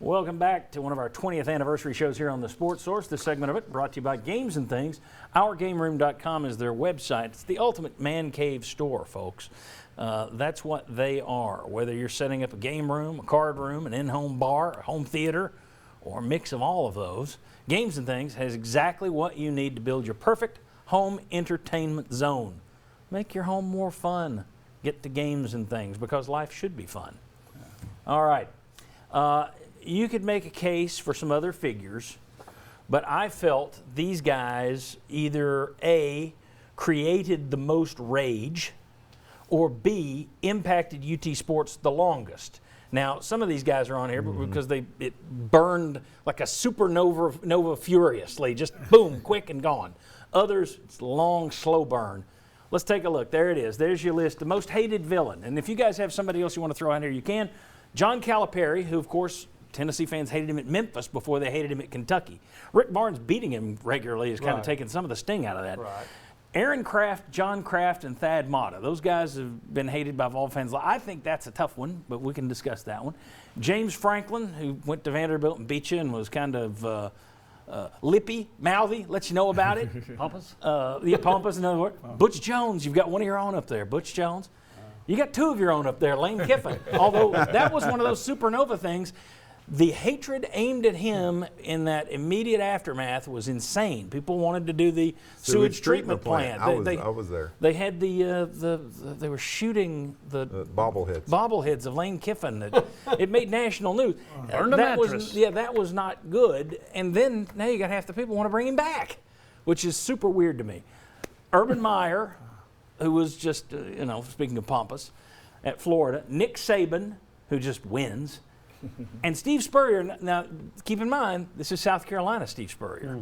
Welcome back to one of our 20th anniversary shows here on the Sports Source. This segment of it brought to you by Games and Things. OurGameRoom.com is their website. It's the ultimate man cave store, folks. That's what they are. Whether you're setting up a game room, a card room, an in-home bar, a home theater, or a mix of all of those, Games and Things has exactly what you need to build your perfect home entertainment zone. Make your home more fun. Get to Games and Things because life should be fun. All right. You could make a case for some other figures, but I felt these guys either A, created the most rage, or B, impacted UT sports the longest. Now, some of these guys are on here because it burned like a supernova furiously, just boom, quick and gone. Others, it's long, slow burn. Let's take a look. There it is. There's your list. The most hated villain. And if you guys have somebody else you want to throw out here, you can. John Calipari, who, of course, Tennessee fans hated him at Memphis before they hated him at Kentucky. Rick Barnes beating him regularly is kind of taking some of the sting out of that. Right. Aaron Kraft, John Kraft, and Thad Matta. Those guys have been hated by Vol fans. I think that's a tough one, but we can discuss that one. James Franklin, who went to Vanderbilt and beat you and was kind of lippy, mouthy, let you know about it. Pompous? Yeah, pompous, in other words. Butch Jones, you've got one of your own up there. Butch Jones. You got two of your own up there, Lane Kiffin. Although that was one of those supernova things. The hatred aimed at him in that immediate aftermath was insane. People wanted to do the sewage treatment plant. I was there. They had they were shooting the bobbleheads of Lane Kiffin. It made national news. Burn the mattress. That was not good. And then now you got half the people want to bring him back, which is super weird to me. Urban Meyer, who was just speaking of pompous, at Florida. Nick Saban, who just wins. And Steve Spurrier, now keep in mind, this is South Carolina Steve Spurrier,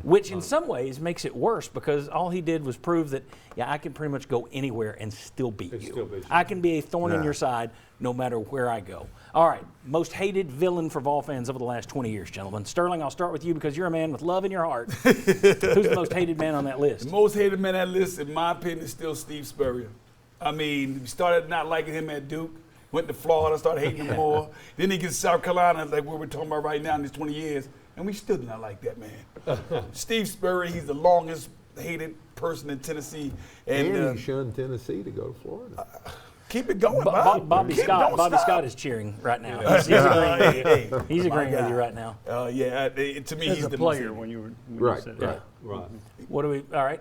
which in some ways makes it worse because all he did was prove that, I can pretty much go anywhere and still beat you. I can be a thorn in your side no matter where I go. All right, most hated villain for Vol fans over the last 20 years, gentlemen. Sterling, I'll start with you because you're a man with love in your heart. Who's the most hated man on that list? The most hated man on that list, in my opinion, is still Steve Spurrier. I mean, we started not liking him at Duke. Went to Florida, started hating him more. Then he gets to South Carolina, like what we're talking about right now in these 20 years, and we still do not like that man. Steve Spurrier, he's the longest hated person in Tennessee. And he shunned Tennessee to go to Florida. Keep it going, Bob. Bobby Scott is cheering right now. He's agreeing with you. He's agreeing with you right now. To me, As he's a the player most when you said right. that. Right. What do we? All right.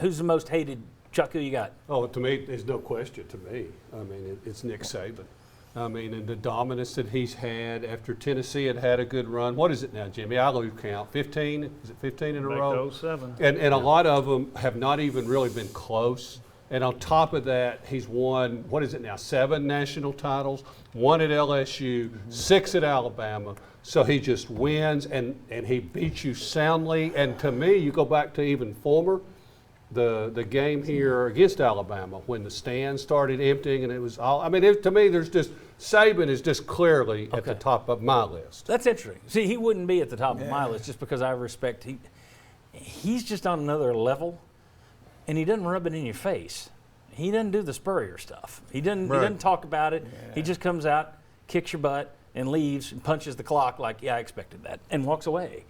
Who's the most hated? Chuck, who you got? Oh, to me, there's no question to me. I mean, it's Nick Saban. I mean, and the dominance that he's had after Tennessee had a good run. What is it now, Jimmy? I lose count. 15? Is it 15 in a row? 07. And a lot of them have not even really been close. And on top of that, he's won, 7 national titles, 1 at LSU, 6 at Alabama. So he just wins, and he beats you soundly. And to me, you go back to even former, the game here against Alabama when the stands started emptying and it was all, to me, there's just, Saban is just clearly at the top of my list. That's interesting. See, he wouldn't be at the top of my list just because I respect, he's just on another level and he doesn't rub it in your face. He doesn't do the Spurrier stuff. He doesn't talk about it. Yeah. He just comes out, kicks your butt, and leaves and punches the clock like, I expected that, and walks away.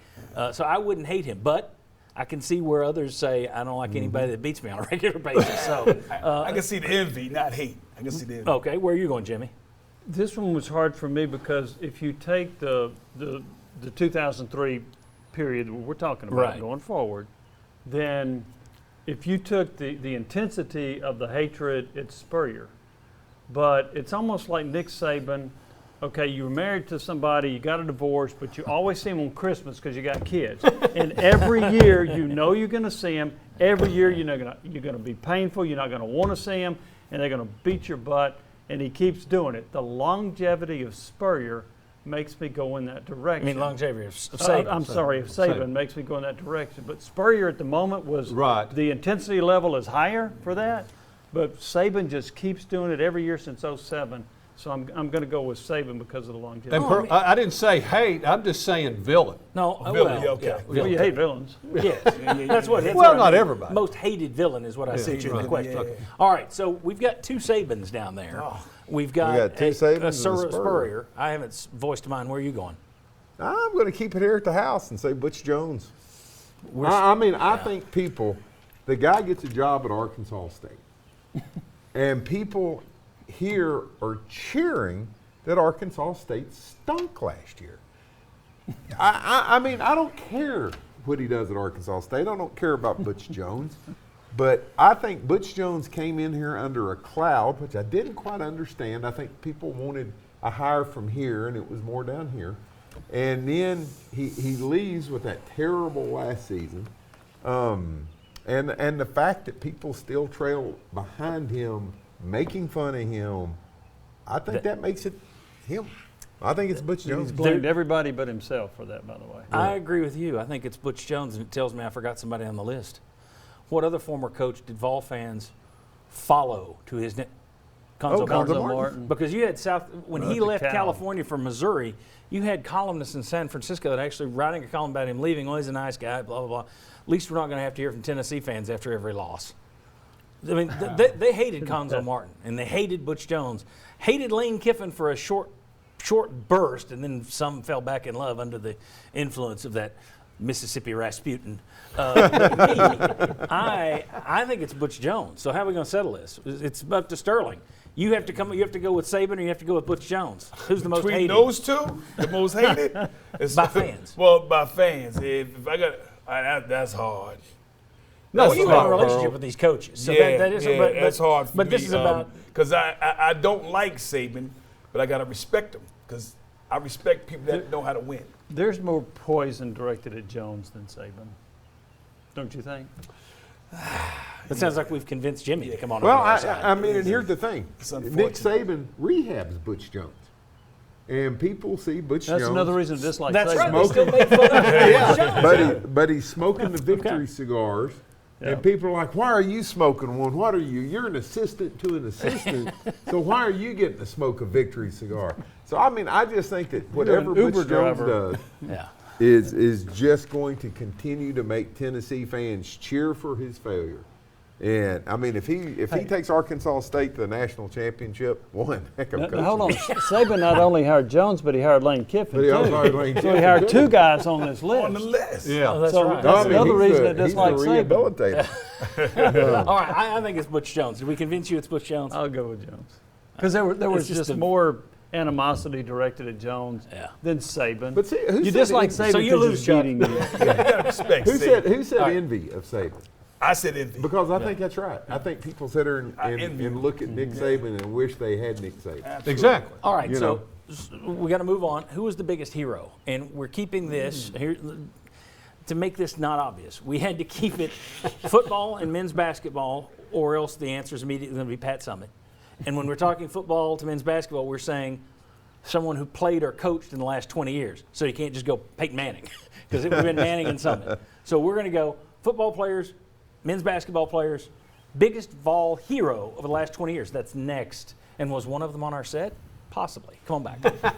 So I wouldn't hate him, but I can see where others say, I don't like anybody that beats me on a regular basis. So I can see the envy, not hate. I can see the envy. Okay, where are you going, Jimmy? This one was hard for me because if you take the 2003 period that we're talking about going forward, then if you took the intensity of the hatred, it's Spurrier. But it's almost like Nick Saban. Okay, you were married to somebody, you got a divorce, but you always see them on Christmas because you got kids. And every year you're going to see them. Every year you're going to be painful. You're not going to want to see them, and they're going to beat your butt. And he keeps doing it. The longevity of Spurrier makes me go in that direction. I mean longevity of Saban. I'm sorry, Saban makes me go in that direction. But Spurrier at the moment was the intensity level is higher for that. But Saban just keeps doing it every year since '07. So I'm going to go with Saban because of the longevity. And I didn't say hate. I'm just saying villain. No, Villain, well, okay. yeah, Well, you hate villains. yes, that's what. That's Well, what I not mean. everybody. Most hated villain is what I sent you in the question. yeah. All right, so we've got 2 Sabans down there. We've got, We got 2 Sabans and a Spurrier. Spurrier. I haven't voiced mine. Where are you going? I'm going to keep it here at the house and say Butch Jones. I think the guy gets a job at Arkansas State. And people here are cheering that Arkansas State stunk last year. I don't care what he does at Arkansas State. I don't care about Butch Jones. But I think Butch Jones came in here under a cloud, which I didn't quite understand. I think people wanted a hire from here, and it was more down here. And then he leaves with that terrible last season. And the fact that people still trail behind him, making fun of him, I think that makes it him. I think it's Butch Jones. He's blamed everybody but himself for that, by the way. I agree with you. I think it's Butch Jones, and it tells me I forgot somebody on the list. What other former coach did Vol fans follow to his Cuonzo Cuonzo Martin? Martin. Because you had when he to left Cal. California for Missouri, you had columnists in San Francisco that actually writing a column about him leaving. Well, he's a nice guy, blah, blah, blah. At least we're not going to have to hear from Tennessee fans after every loss. I mean, they hated Cuonzo Martin, and they hated Butch Jones. Hated Lane Kiffin for a short burst, and then some fell back in love under the influence of that Mississippi Rasputin. I think it's Butch Jones. So how are we going to settle this? It's up to Sterling. You have to go with Saban, or you have to go with Butch Jones. Who's the most Between hated? those two, the most hated? By fans. Well, by fans. If I got, that's hard. No, Well, it's you have a not, relationship Earl. with these coaches, so yeah, that is. yeah, But that's hard for But me. this is about. Because I don't like Saban, but I got to respect him because I respect people that know how to win. There's more poison directed at Jones than Saban. Don't you think? It sounds like we've convinced Jimmy to come on. Well, over to our side. and here's the thing. It's Nick unfortunate. Saban rehabs Butch Jones. And people see Butch That's Jones. another reason to dislike That's Saban. right. They still make fun of Butch Jones. But he's smoking the victory cigars. Yeah. And people are like, why are you smoking one? What are you? You're an assistant to an assistant. So why are you getting to smoke a victory cigar? So, I just think that whatever Uber Butch Jones driver. does Yeah. is just going to continue to make Tennessee fans cheer for his failure. And, if he takes Arkansas State to the national championship, one heck of a Now, coach. hold on. Saban not only hired Jones, but he hired Lane Kiffin, But he also too. hired Lane So he Kiffin, hired too. 2 guys on this list. On the list. Yeah. Oh, that's So right. that's another reason to he's dislike the Saban. rehabilitator. All right, I think it's Butch Jones. Did we convince you it's Butch Jones? I'll go with Jones. Because there was It's just just a- more animosity directed at Jones Yeah. than Saban. But see, who you said dislike envy? Saban So you because lose, he's Chuck. beating you. You gotta respect Who Saban. said right. envy of Saban? I said envy. Because I think that's right. I think people sit there I and envy him. look at Nick Saban and wish they had Nick Saban. Absolutely. Exactly. All right, You so know. we got to move on. Who was the biggest hero? And we're keeping this here to make this not obvious. We had to keep it football and men's basketball, or else the answer is immediately going to be Pat Summitt. And when we're talking football to men's basketball, we're saying someone who played or coached in the last 20 years. So you can't just go Peyton Manning, because it would have been Manning and Summitt. So we're going to go football players, men's basketball players, biggest Vol hero of the last 20 years. That's next. And was one of them on our set? Possibly. Come on back.